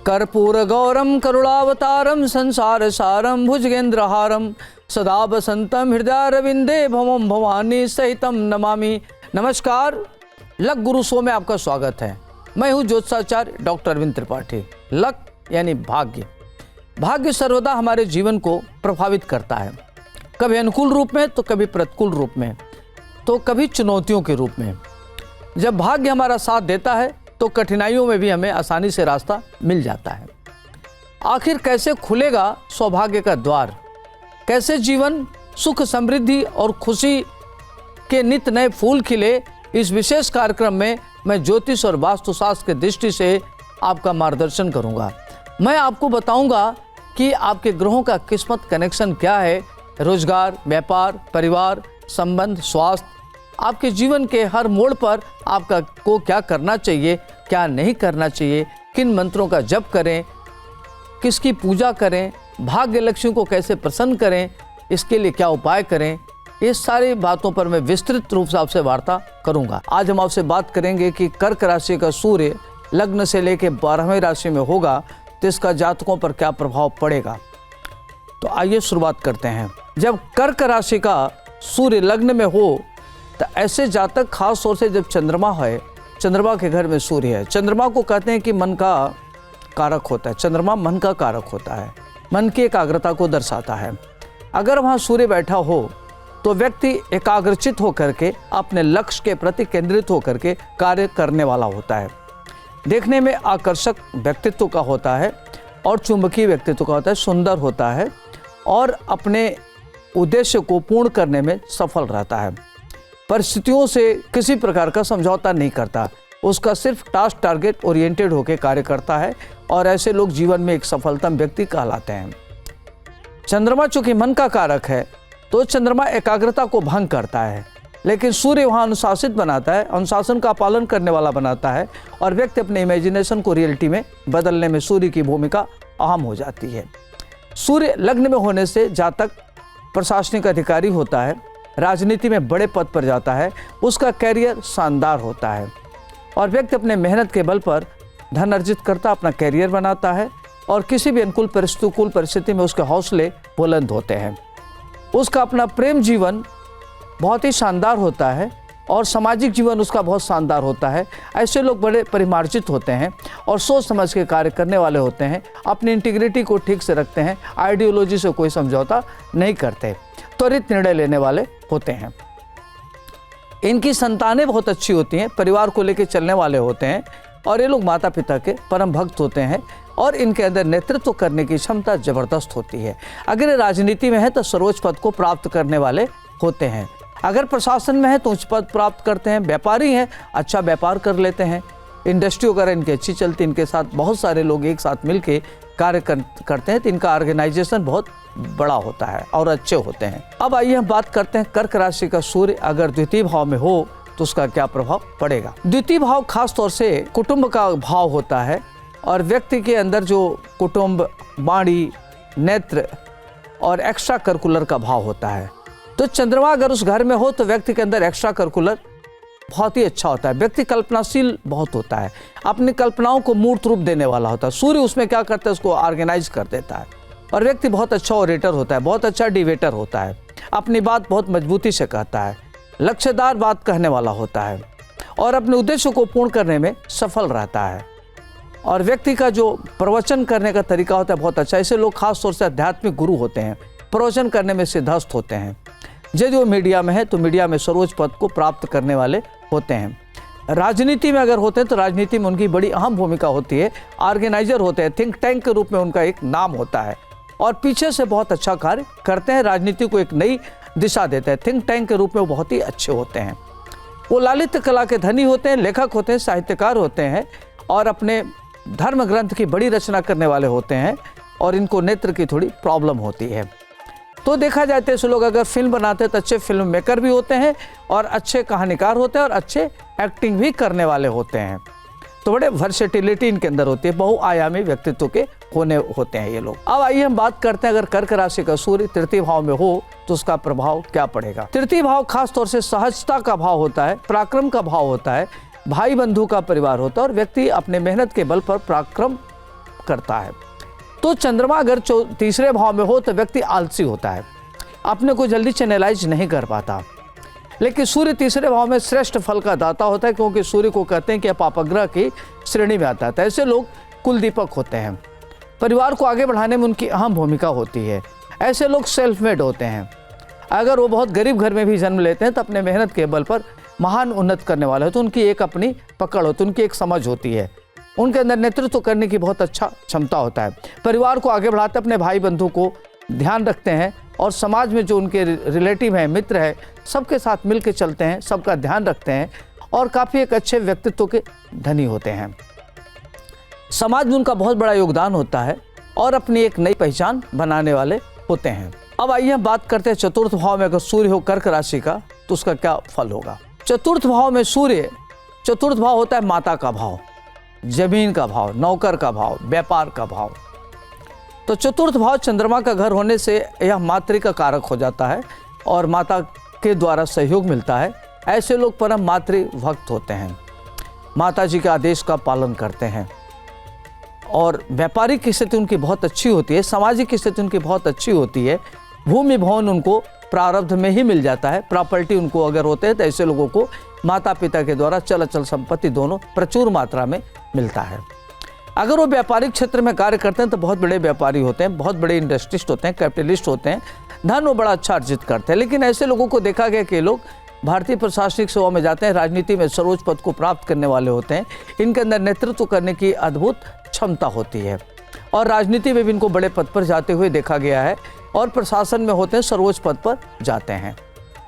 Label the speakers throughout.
Speaker 1: कर्पूरगौरम करुणावतारम संसार सारम भुजगेंद्रहारम सदा वसंतम हृदयारविंदे भवम भवानी सहितम नमामि। नमस्कार, लक गुरु शो में आपका स्वागत है। मैं हूँ ज्योतिषाचार्य डॉक्टर अरविंद त्रिपाठी। लक यानी भाग्य। भाग्य सर्वदा हमारे जीवन को प्रभावित करता है, कभी अनुकूल रूप में तो कभी प्रतिकूल रूप में, तो कभी चुनौतियों के रूप में। जब भाग्य हमारा साथ देता है तो कठिनाइयों में भी हमें आसानी से रास्ता मिल जाता है। आखिर कैसे खुलेगा सौभाग्य का द्वार, कैसे जीवन सुख समृद्धि और खुशी के नित नए फूल खिले, इस विशेष कार्यक्रम में मैं ज्योतिष और वास्तुशास्त्र की दृष्टि से आपका मार्गदर्शन करूंगा। मैं आपको बताऊंगा कि आपके ग्रहों का किस्मत कनेक्शन क्या है, रोजगार, व्यापार, परिवार, संबंध, स्वास्थ्य, आपके जीवन के हर मोड़ पर आपका को क्या करना चाहिए, क्या नहीं करना चाहिए, किन मंत्रों का जप करें, किसकी पूजा करें, भाग्य लक्ष्मी को कैसे प्रसन्न करें, इसके लिए क्या उपाय करें, ये सारी बातों पर मैं विस्तृत रूप से आपसे वार्ता करूंगा। आज हम आपसे बात करेंगे कि कर्क राशि का सूर्य लग्न से लेकर 12वें राशि में होगा तो इसका जातकों पर क्या प्रभाव पड़ेगा। तो आइए शुरुआत करते हैं। जब कर्क राशि का सूर्य लग्न में हो तो ऐसे जातक, खास तौर से जब चंद्रमा है, चंद्रमा के घर में सूर्य है। चंद्रमा को कहते हैं कि मन का कारक होता है। चंद्रमा मन का कारक होता है, मन की एकाग्रता को दर्शाता है। अगर वहाँ सूर्य बैठा हो तो व्यक्ति एकाग्रचित होकर के अपने लक्ष्य के प्रति केंद्रित होकर के कार्य करने वाला होता है। देखने में आकर्षक व्यक्तित्व का होता है और चुंबकीय व्यक्तित्व का होता है, सुंदर होता है और अपने उद्देश्य को पूर्ण करने में सफल रहता है। परिस्थितियों से किसी प्रकार का समझौता नहीं करता, उसका सिर्फ टास्क टारगेट ओरिएंटेड होकर कार्य करता है और ऐसे लोग जीवन में एक सफलतम व्यक्ति कहलाते हैं। चंद्रमा चूंकि मन का कारक है तो चंद्रमा एकाग्रता को भंग करता है, लेकिन सूर्य वहाँ अनुशासित बनाता है, अनुशासन का पालन करने वाला बनाता है और व्यक्ति अपने इमेजिनेशन को रियलिटी में बदलने में सूर्य की भूमिका अहम हो जाती है। सूर्य लग्न में होने से जातक प्रशासनिक अधिकारी होता है, राजनीति में बड़े पद पर जाता है, उसका कैरियर शानदार होता है और व्यक्ति अपने मेहनत के बल पर धन अर्जित करता, अपना कैरियर बनाता है और किसी भी अनुकूल प्रतिकूल परिस्थिति में उसके हौसले बुलंद होते हैं। उसका अपना प्रेम जीवन बहुत ही शानदार होता है और सामाजिक जीवन उसका बहुत शानदार होता है। ऐसे लोग बड़े परिमार्जित होते हैं और सोच समझ के कार्य करने वाले होते हैं, अपनी इंटीग्रिटी को ठीक से रखते हैं, आइडियोलॉजी से कोई समझौता नहीं करते, त्वरित निर्णय लेने वाले होते हैं। इनकी संतानें बहुत अच्छी होती हैं, परिवार को लेकर चलने वाले होते हैं और ये लोग माता पिता के परम भक्त होते हैं और इनके अंदर नेतृत्व करने की क्षमता जबरदस्त होती है। अगर ये राजनीति में है तो सर्वोच्च पद को प्राप्त करने वाले होते हैं, अगर प्रशासन में है तो उच्च पद प्राप्त करते हैं, व्यापारी हैं अच्छा व्यापार कर लेते हैं, इंडस्ट्री वगैरह इनकी अच्छी चलती, इनके साथ बहुत सारे लोग एक साथ मिलके कार्य करते हैं तो इनका ऑर्गेनाइजेशन बहुत बड़ा होता है और अच्छे होते हैं। अब आइए हम बात करते हैं कर्क राशि का सूर्य अगर द्वितीय भाव में हो तो उसका क्या प्रभाव पड़ेगा। द्वितीय भाव खास तौर से कुटुंब का भाव होता है और व्यक्ति के अंदर जो कुटुंब, वाणी, नेत्र और एक्स्ट्रा करिकुलर का भाव होता है। तो चंद्रमा अगर उस घर में हो तो व्यक्ति के अंदर एक्स्ट्रा करिकुलर बहुत ही अच्छा होता है। व्यक्ति कल्पनाशील बहुत होता है, अपनी कल्पनाओं को मूर्त रूप देने वाला होता है। सूर्य उसमें क्या करता है, उसको ऑर्गेनाइज कर देता है और व्यक्ति बहुत अच्छा ओरेटर होता है, बहुत अच्छा डिबेटर होता है, अपनी बात बहुत मजबूती से कहता है, लक्ष्यदार बात कहने वाला होता है और अपने उद्देश्य को पूर्ण करने में सफल रहता है और व्यक्ति का जो प्रवचन करने का तरीका होता है बहुत अच्छा। ऐसे लोग खास तौर से आध्यात्मिक गुरु होते हैं, प्रवचन करने में सिद्धस्त होते हैं। यदि वो मीडिया में है तो मीडिया में सर्वोच्च पद को प्राप्त करने वाले होते हैं। राजनीति में अगर होते हैं तो राजनीति में उनकी बड़ी अहम भूमिका होती है, ऑर्गेनाइजर होते हैं, थिंक टैंक के रूप में उनका एक नाम होता है और पीछे से बहुत अच्छा कार्य करते हैं, राजनीति को एक नई दिशा देते हैं। थिंक टैंक के रूप में वो बहुत ही अच्छे होते हैं। वो ललित कला के धनी होते हैं, लेखक होते हैं, साहित्यकार होते हैं और अपने धर्म ग्रंथ की बड़ी रचना करने वाले होते हैं और इनको नेत्र की थोड़ी प्रॉब्लम होती है। तो देखा जाए तो ऐसे लोग अगर फिल्म बनाते हैं तो अच्छे फिल्म मेकर भी होते हैं और अच्छे कहानीकार होते हैं और अच्छे एक्टिंग भी करने वाले होते हैं। तो बड़े वर्सेटिलिटी इनके अंदर होती है, बहुआयामी व्यक्तित्व के होने होते हैं ये लोग। अब आइए हम बात करते हैं अगर कर्क राशि का सूर्य तृतीय भाव में हो तो उसका प्रभाव क्या पड़ेगा। तृतीय भाव खास तौर से सहजता का भाव होता है, पराक्रम का भाव होता है, भाई बंधु का परिवार होता है और व्यक्ति अपने मेहनत के बल पर पराक्रम करता है। तो चंद्रमा अगर तीसरे भाव में हो तो व्यक्ति आलसी होता है, अपने को जल्दी चैनलाइज नहीं कर पाता। लेकिन सूर्य तीसरे भाव में श्रेष्ठ फल का दाता होता है, क्योंकि सूर्य को कहते हैं कि पापग्रह की श्रेणी में आता है। तो ऐसे लोग कुलदीपक होते हैं, परिवार को आगे बढ़ाने में उनकी अहम भूमिका होती है। ऐसे लोग सेल्फ मेड होते हैं। अगर वो बहुत गरीब घर में भी जन्म लेते हैं तो अपने मेहनत के बल पर महान उन्नत करने वाले हो, तो उनकी एक अपनी पकड़ होती है, उनकी एक समझ होती है, उनके अंदर नेतृत्व करने की बहुत अच्छा क्षमता होता है। परिवार को आगे बढ़ाते अपने भाई बंधु को ध्यान रखते हैं और समाज में जो उनके रिलेटिव हैं, मित्र हैं, सबके साथ मिल के चलते हैं, सबका ध्यान रखते हैं और काफ़ी एक अच्छे व्यक्तित्व के धनी होते हैं। समाज में उनका बहुत बड़ा योगदान होता है और अपनी एक नई पहचान बनाने वाले होते हैं। अब आइए हम बात करते हैं चतुर्थ भाव में अगर सूर्य हो कर्क राशि का तो उसका क्या फल होगा। चतुर्थ भाव में सूर्य, चतुर्थ भाव होता है माता का भाव, जमीन का भाव, नौकर का भाव, व्यापार का भाव। तो चतुर्थ भाव चंद्रमा का घर होने से यह मातृ का कारक हो जाता है और माता के द्वारा सहयोग मिलता है। ऐसे लोग परम मातृ भक्त होते हैं, माता जी के आदेश का पालन करते हैं और व्यापारिक स्थिति उनकी बहुत अच्छी होती है, सामाजिक स्थिति उनकी बहुत अच्छी होती है। भूमि भवन उनको प्रारब्ध में ही मिल जाता है, प्रॉपर्टी उनको अगर होते हैं तो ऐसे लोगों को माता पिता के द्वारा चल अचल संपत्ति दोनों प्रचुर मात्रा में मिलता है। अगर वो व्यापारिक क्षेत्र में कार्य करते हैं तो बहुत बड़े व्यापारी होते हैं, बहुत बड़े इंडस्ट्रिस्ट होते हैं, कैपिटलिस्ट होते हैं, धन वो बड़ा अच्छा अर्जित करते हैं। लेकिन ऐसे लोगों को देखा गया कि लोग भारतीय प्रशासनिक सेवा में जाते हैं, राजनीति में सर्वोच्च पद को प्राप्त करने वाले होते हैं। इनके अंदर नेतृत्व करने की अद्भुत क्षमता होती है और राजनीति में भी इनको बड़े पद पर जाते हुए देखा गया है और प्रशासन में होते हैं, सर्वोच्च पद पर जाते हैं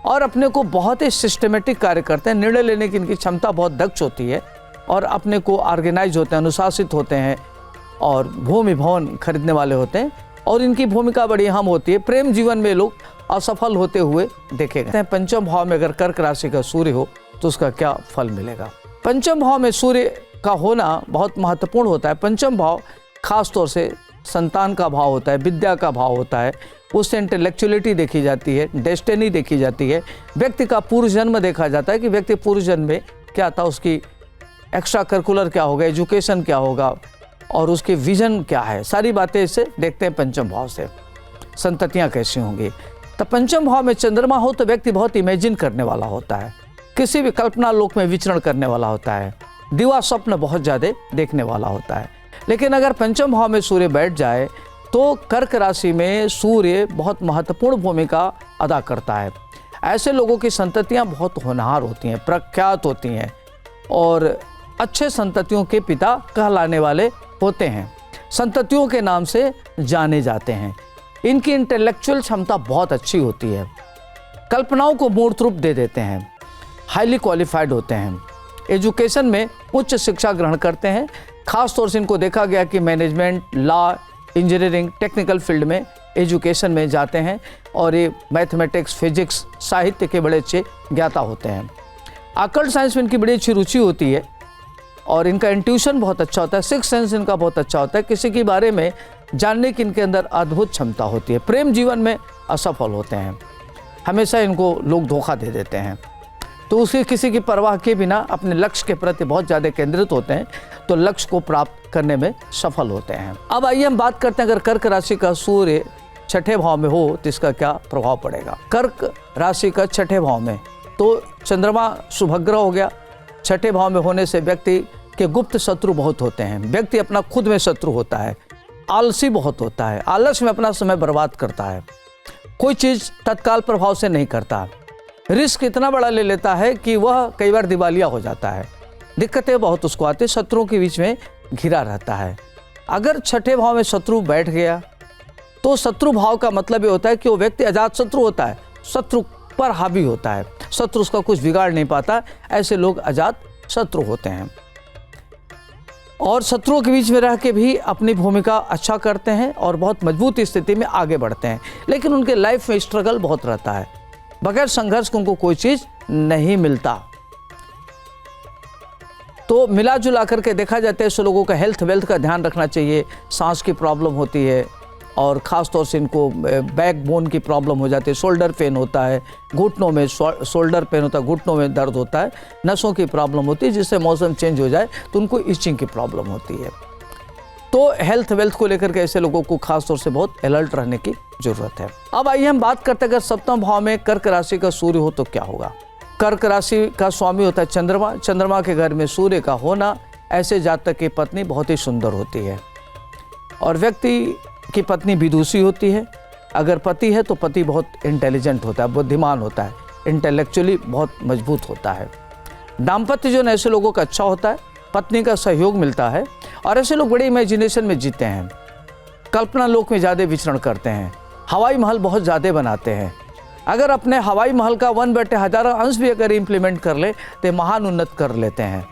Speaker 1: और अपने को बहुत ही सिस्टमेटिक कार्य करते हैं। निर्णय लेने की इनकी क्षमता बहुत दक्ष होती है और अपने को ऑर्गेनाइज होते हैं, अनुशासित होते हैं और भूमि भवन खरीदने वाले होते हैं और इनकी भूमिका बड़ी अहम होती है। प्रेम जीवन में लोग असफल होते हुए देखे गए हैं। पंचम भाव में अगर कर्क राशि का सूर्य हो तो उसका क्या फल मिलेगा। पंचम भाव में सूर्य का होना बहुत महत्वपूर्ण होता है। पंचम भाव खास तौर से संतान का भाव होता है, विद्या का भाव होता है, उससे इंटेलेक्चुअलिटी देखी जाती है, डेस्टिनी देखी जाती है, व्यक्ति का पूर्व जन्म देखा जाता है कि व्यक्ति पूर्व जन्म में क्या था, उसकी एक्स्ट्रा करिकुलर क्या होगा, एजुकेशन क्या होगा और उसकी विजन क्या है, सारी बातें इससे देखते हैं। पंचम भाव से संततियाँ कैसी होंगी। तो पंचम भाव में चंद्रमा हो तो व्यक्ति बहुत इमेजिन करने वाला होता है, किसी भी कल्पना लोक में विचरण करने वाला होता है, दिवा स्वप्न बहुत ज़्यादा देखने वाला होता है। लेकिन अगर पंचम भाव में सूर्य बैठ जाए तो कर्क राशि में सूर्य बहुत महत्वपूर्ण भूमिका अदा करता है। ऐसे लोगों की संततियां बहुत होनहार होती हैं, प्रख्यात होती हैं और अच्छे संततियों के पिता कहलाने वाले होते हैं, संततियों के नाम से जाने जाते हैं। इनकी इंटेलेक्चुअल क्षमता बहुत अच्छी होती है, कल्पनाओं को मूर्त रूप दे देते हैं, हाईली क्वालिफाइड होते हैं, एजुकेशन में उच्च शिक्षा ग्रहण करते हैं। खास तौर से इनको देखा गया कि management, law, engineering, technical field में एजुकेशन में जाते हैं और ये मैथमेटिक्स, फिजिक्स, साहित्य के बड़े अच्छे ज्ञाता होते हैं। अकल्ट साइंस में इनकी बड़ी अच्छी रुचि होती है और इनका इंट्यूशन बहुत अच्छा होता है, सिक्स सेंस इनका बहुत अच्छा होता है, किसी के बारे में जानने की इनके अंदर अद्भुत क्षमता होती है। प्रेम जीवन में असफल होते हैं, हमेशा इनको लोग धोखा दे देते हैं, तो उसे किसी की परवाह के बिना अपने लक्ष्य के प्रति बहुत ज़्यादा केंद्रित होते हैं, तो लक्ष्य को प्राप्त करने में सफल होते हैं। अब आइए हम बात करते हैं अगर कर्क राशि का सूर्य छठे भाव में हो तो इसका क्या प्रभाव पड़ेगा। कर्क राशि का छठे भाव में तो चंद्रमा शुभग्रह हो गया। छठे भाव में होने से व्यक्ति के गुप्त शत्रु बहुत होते हैं, व्यक्ति अपना खुद में शत्रु होता है, आलसी बहुत होता है, आलस में अपना समय बर्बाद करता है, कोई चीज़ तत्काल प्रभाव से नहीं करता, रिस्क इतना बड़ा ले लेता है कि वह कई बार दिवालिया हो जाता है, दिक्कतें बहुत उसको आती है, शत्रुओं के बीच में घिरा रहता है। अगर छठे भाव में शत्रु बैठ गया तो शत्रु भाव का मतलब ये होता है कि वो व्यक्ति अजात शत्रु होता है, शत्रु पर हावी होता है, शत्रु उसका कुछ बिगाड़ नहीं पाता। ऐसे लोग अजात शत्रु होते हैं और शत्रुओं के बीच में रह के भी अपनी भूमिका अच्छा करते हैं और बहुत मजबूत स्थिति में आगे बढ़ते हैं। लेकिन उनके लाइफ में स्ट्रगल बहुत रहता है, बगैर संघर्ष उनको कोई चीज़ नहीं मिलता। तो मिला जुला करके देखा जाता है ऐसे लोगों का हेल्थ वेल्थ का ध्यान रखना चाहिए। सांस की प्रॉब्लम होती है और ख़ास तौर से इनको बैक बोन की प्रॉब्लम हो जाती है, शोल्डर पेन होता है, घुटनों में शोल्डर पेन होता है, घुटनों में दर्द होता है, नसों की प्रॉब्लम होती है, जिससे मौसम चेंज हो जाए तो उनको इचिंग की प्रॉब्लम होती है। तो हेल्थ वेल्थ को लेकर के ऐसे लोगों को खास तौर से बहुत अलर्ट रहने की जरूरत है। अब आइए हम बात करते हैं, अगर सप्तम भाव में कर्क राशि का सूर्य हो तो क्या होगा। कर्क राशि का स्वामी होता है चंद्रमा। चंद्रमा के घर में सूर्य का होना ऐसे जातक की पत्नी बहुत ही सुंदर होती है और व्यक्ति की पत्नी विदुषी होती है। अगर पति है तो पति बहुत इंटेलिजेंट होता है, बुद्धिमान होता है, इंटेलेक्चुअली बहुत मजबूत होता है। दाम्पत्य जो ऐसे लोगों का अच्छा होता है, पत्नी का सहयोग मिलता है और ऐसे लोग बड़े इमेजिनेशन में जीते हैं, कल्पना लोक में ज़्यादा विचरण करते हैं, हवाई महल बहुत ज़्यादा बनाते हैं। अगर अपने हवाई महल का 1/1000 अंश भी अगर इम्प्लीमेंट कर ले तो महान उन्नत कर लेते हैं।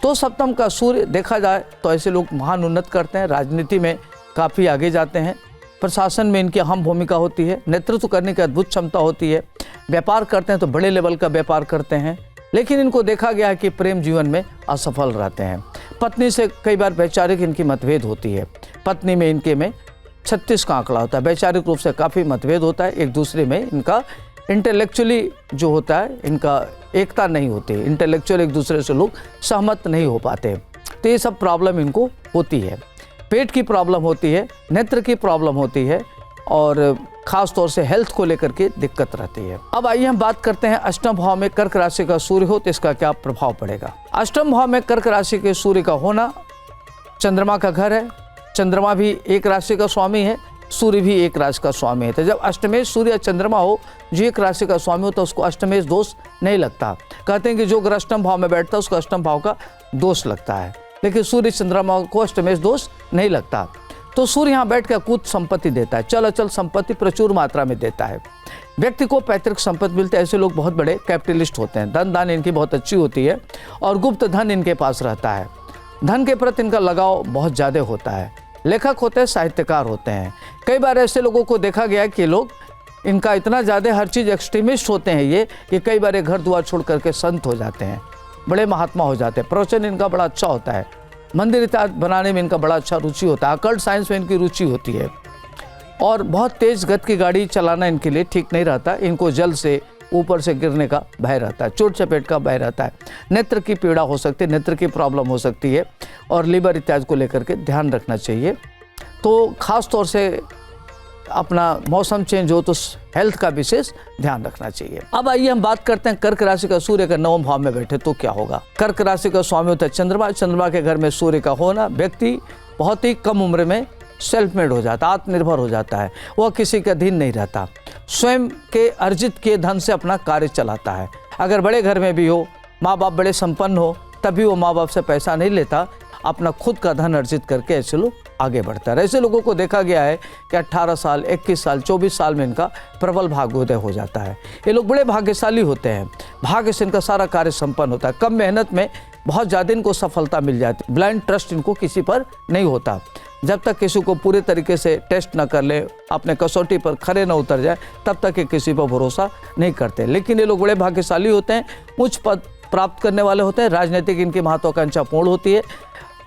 Speaker 1: तो सप्तम का सूर्य देखा जाए तो ऐसे लोग महान उन्नत करते हैं, राजनीति में काफ़ी आगे जाते हैं, प्रशासन में इनकी अहम भूमिका होती है, नेतृत्व करने की अद्भुत क्षमता होती है, व्यापार करते हैं तो बड़े लेवल का व्यापार करते हैं। लेकिन इनको देखा गया है कि प्रेम जीवन में असफल रहते हैं। पत्नी से कई बार वैचारिक इनकी मतभेद होती है। पत्नी में इनके में 36 का आंकड़ा होता है, वैचारिक रूप से काफ़ी मतभेद होता है। एक दूसरे में इनका इंटेलेक्चुअली जो होता है इनका एकता नहीं होती, इंटेलेक्चुअल एक दूसरे से लोग सहमत नहीं हो पाते। तो ये सब प्रॉब्लम इनको होती है। पेट की प्रॉब्लम होती है, नेत्र की प्रॉब्लम होती है और खास तौर से हेल्थ को लेकर के दिक्कत रहती है। अब आइए हम बात करते हैं, अष्टम भाव में कर्क राशि का सूर्य हो तो इसका क्या प्रभाव पड़ेगा। अष्टम भाव में कर्क राशि के सूर्य का होना चंद्रमा का घर है। चंद्रमा भी एक राशि का स्वामी है, सूर्य भी एक राशि का स्वामी है। तो जब अष्टमेश सूर्य चंद्रमा हो जो एक राशि का स्वामी हो तो उसको अष्टमेश दोष नहीं लगता। कहते हैं कि जो ग्रह अष्टम भाव में बैठता है उसको अष्टम भाव का दोष लगता है, लेकिन सूर्य चंद्रमा को अष्टमेश दोष नहीं लगता। तो सूर्य यहाँ बैठ कर अकूत संपत्ति देता है, चल अचल संपत्ति प्रचुर मात्रा में देता है। व्यक्ति को पैतृक संपत्ति मिलती है। ऐसे लोग बहुत बड़े कैपिटलिस्ट होते हैं, धन दान इनकी बहुत अच्छी होती है और गुप्त धन इनके पास रहता है। धन के प्रति इनका लगाव बहुत ज़्यादा होता है। लेखक होते हैं, साहित्यकार होते हैं। कई बार ऐसे लोगों को देखा गया कि लोग इनका इतना ज़्यादा हर चीज़ एक्सट्रीमिस्ट होते हैं ये कि कई बार घर द्वार छोड़ करके संत हो जाते हैं, बड़े महात्मा हो जाते हैं। प्रवचन इनका बड़ा अच्छा होता है, मंदिर इत्यादि बनाने में इनका बड़ा अच्छा रुचि होता है, अकल्ट साइंस में इनकी रुचि होती है और बहुत तेज़ गति की गाड़ी चलाना इनके लिए ठीक नहीं रहता। इनको जल से ऊपर से गिरने का भय रहता है, चोट चपेट का भय रहता है। नेत्र की पीड़ा हो सकती है, नेत्र की प्रॉब्लम हो सकती है और लीवर इत्यादि को लेकर के ध्यान रखना चाहिए। तो खास तौर से अपना मौसम चेंज हो तो हेल्थ का विशेष ध्यान रखना चाहिए। अब आइए हम बात करते हैं, कर्क राशि का सूर्य का 9वें भाव में बैठे तो क्या होगा। कर्क राशि का स्वामी होता है चंद्रमा। चंद्रमा के घर में सूर्य का होना व्यक्ति बहुत ही कम उम्र में सेल्फ मेड हो जाता है, आत्मनिर्भर हो जाता है। वह किसी का अधीन नहीं रहता, स्वयं के अर्जित किए धन से अपना कार्य चलाता है। अगर बड़े घर में भी हो, माँ बाप बड़े संपन्न हो, तभी वो माँ बाप से पैसा नहीं लेता, अपना खुद का धन अर्जित करके ऐसे लोग आगे बढ़ता है। ऐसे लोगों को देखा गया है कि 18 साल, 21 साल, 24 साल में इनका प्रबल भाग्योदय हो जाता है। ये लोग बड़े भाग्यशाली होते हैं, भाग्य से इनका सारा कार्य संपन्न होता है। कम मेहनत में बहुत ज़्यादा इनको सफलता मिल जाती है। ब्लाइंड ट्रस्ट इनको किसी पर नहीं होता। जब तक किसी को पूरे तरीके से टेस्ट न कर ले, अपने कसौटी पर खरे न उतर जाए, तब तक ये किसी पर भरोसा नहीं करते। लेकिन ये लोग बड़े भाग्यशाली होते हैं, उच्च पद प्राप्त करने वाले होते हैं, राजनीतिक इनकी महत्वाकांक्षा पूर्ण होती है,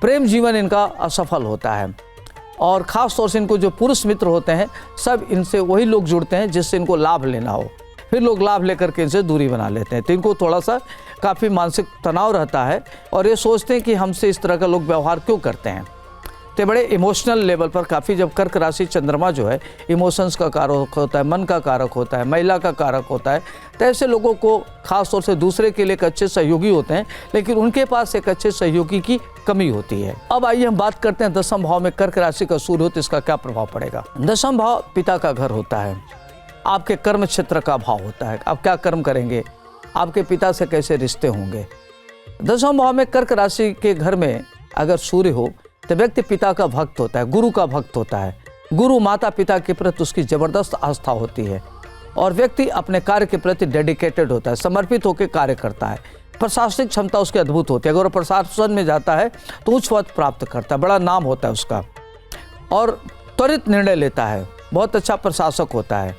Speaker 1: प्रेम जीवन इनका असफल होता है और ख़ास तौर से इनको जो पुरुष मित्र होते हैं सब इनसे वही लोग जुड़ते हैं जिससे इनको लाभ लेना हो, फिर लोग लाभ लेकर के इनसे दूरी बना लेते हैं। तो इनको थोड़ा सा काफ़ी मानसिक तनाव रहता है और ये सोचते हैं कि हमसे इस तरह का लोग व्यवहार क्यों करते हैं। तो बड़े इमोशनल लेवल पर काफ़ी, जब कर्क राशि चंद्रमा जो है इमोशंस का कारक होता है, मन का कारक होता है, महिला का कारक होता है, तो ऐसे लोगों को खास तौर से दूसरे के लिए एक अच्छे सहयोगी होते हैं, लेकिन उनके पास एक अच्छे सहयोगी की कमी होती है। अब आइए हम बात करते हैं दसम भाव में कर्क राशि का सूर्य हो तो इसका क्या प्रभाव पड़ेगा। दसम भाव पिता का घर होता है, आपके कर्म क्षेत्र का भाव होता है। आप क्या कर्म करेंगे, आपके पिता से कैसे रिश्ते होंगे। दसम भाव में कर्क राशि के घर में अगर सूर्य हो तो व्यक्ति पिता का भक्त होता है, गुरु का भक्त होता है। गुरु माता पिता के प्रति उसकी जबरदस्त आस्था होती है और व्यक्ति अपने कार्य के प्रति डेडिकेटेड होता है, समर्पित होकर कार्य करता है। प्रशासनिक क्षमता उसकी अद्भुत होती है। अगर वो प्रशासन में जाता है तो उच्च पद प्राप्त करता है, बड़ा नाम होता है उसका और त्वरित निर्णय लेता है, बहुत अच्छा प्रशासक होता है,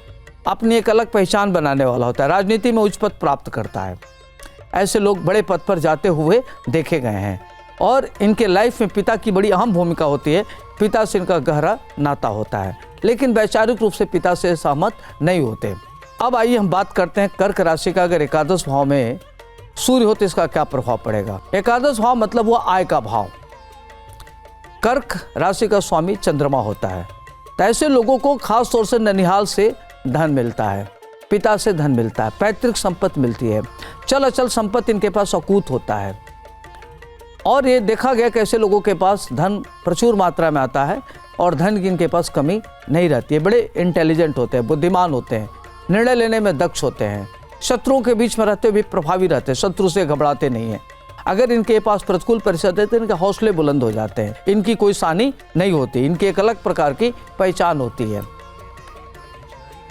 Speaker 1: अपनी एक अलग पहचान बनाने वाला होता है, राजनीति में उच्च पद प्राप्त करता है। ऐसे लोग बड़े पद पर जाते हुए देखे गए हैं और इनके लाइफ में पिता की बड़ी अहम भूमिका होती है। पिता से इनका गहरा नाता होता है, लेकिन वैचारिक रूप से पिता से सहमत नहीं होते। अब आइए हम बात करते हैं कर्क राशि का अगर एकादश भाव में सूर्य हो तो इसका क्या प्रभाव पड़ेगा। एकादश भाव मतलब वो आय का भाव। कर्क राशि का स्वामी चंद्रमा होता है। तो ऐसे लोगों को खास तौर से ननिहाल से धन मिलता है, पिता से धन मिलता है, पैतृक संपत्ति मिलती है, चल अचल संपत्ति इनके पास अकूत होता है। और ये देखा गया कि ऐसे लोगों के पास धन प्रचुर मात्रा में आता है और धन की इनके पास कमी नहीं रहती है। बड़े इंटेलिजेंट होते हैं, बुद्धिमान होते हैं, निर्णय लेने में दक्ष होते हैं, शत्रुओं के बीच में रहते हुए भी प्रभावी रहते हैं, शत्रु से घबराते नहीं हैं। अगर इनके पास प्रतिकूल परिस्थिति है तो इनके हौसले बुलंद हो जाते हैं, इनकी कोई सानी नहीं होती, इनकी एक अलग प्रकार की पहचान होती है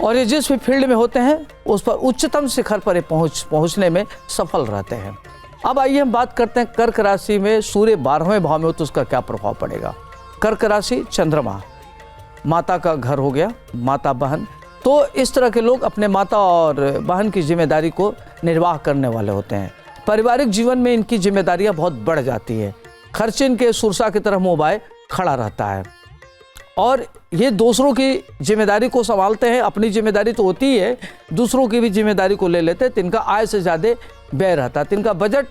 Speaker 1: और ये जिस भी फील्ड में होते हैं उस पर उच्चतम शिखर पर पहुंचने में सफल रहते हैं। अब आइए हम बात करते हैं कर्क राशि में सूर्य 12वें भाव में हो तो उसका क्या प्रभाव पड़ेगा। कर्क राशि चंद्रमा, माता का घर हो गया, माता बहन, तो इस तरह के लोग अपने माता और बहन की जिम्मेदारी को निर्वाह करने वाले होते हैं। पारिवारिक जीवन में इनकी जिम्मेदारियां बहुत बढ़ जाती है, खर्चे इनके सुरसा की तरह मुंह बाए खड़ा रहता है और ये दूसरों की जिम्मेदारी को संभालते हैं। अपनी जिम्मेदारी तो होती ही है, दूसरों की भी जिम्मेदारी को ले लेते हैं। तो इनका आय से ज़्यादा व्यय रहता है, तो इनका बजट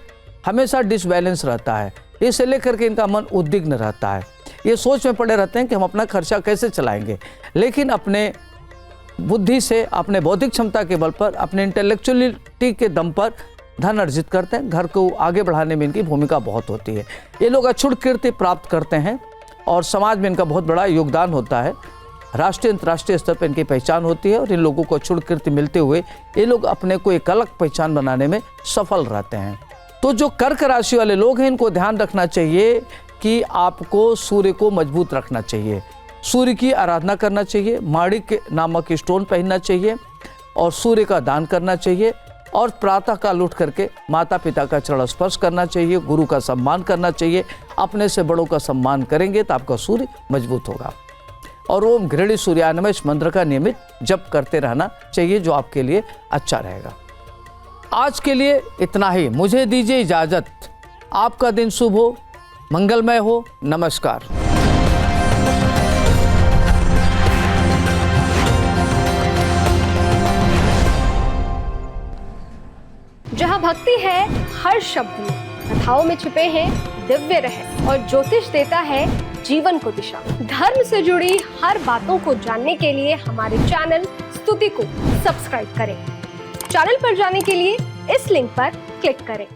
Speaker 1: हमेशा डिसबैलेंस रहता है। इसे लेकर के इनका मन उद्विग्न रहता है, ये सोच में पड़े रहते हैं कि हम अपना खर्चा कैसे चलाएंगे। लेकिन अपने बुद्धि से, अपने बौद्धिक क्षमता के बल पर, अपने इंटेलेक्चुअलिटी के दम पर धन अर्जित करते हैं। घर को आगे बढ़ाने में इनकी भूमिका बहुत होती है। ये लोग अछूत कीर्ति प्राप्त करते हैं और समाज में इनका बहुत बड़ा योगदान होता है। राष्ट्रीय अंतर्राष्ट्रीय स्तर पर इनकी पहचान होती है और इन लोगों को अछूत कीर्ति मिलते हुए ये लोग अपने को एक अलग पहचान बनाने में सफल रहते हैं। तो जो कर्क राशि वाले लोग हैं इनको ध्यान रखना चाहिए कि आपको सूर्य को मजबूत रखना चाहिए, सूर्य की आराधना करना चाहिए, माणिक्य नामक स्टोन पहनना चाहिए और सूर्य का दान करना चाहिए और प्रातः काल उठ करके माता पिता का चरण स्पर्श करना चाहिए, गुरु का सम्मान करना चाहिए। अपने से बड़ों का सम्मान करेंगे तो आपका सूर्य मजबूत होगा। और ओम घृणी सूर्याय नमः इस मंत्र का नियमित जप करते रहना चाहिए, जो आपके लिए अच्छा रहेगा। आज के लिए इतना ही, मुझे दीजिए इजाजत। आपका दिन शुभ हो, मंगलमय हो। नमस्कार।
Speaker 2: जहाँ भक्ति है हर शब्द में, कथाओं में छिपे हैं दिव्य रहस्य और ज्योतिष देता है जीवन को दिशा। धर्म से जुड़ी हर बातों को जानने के लिए हमारे चैनल स्तुति को सब्सक्राइब करें। चैनल पर जाने के लिए इस लिंक पर क्लिक करें।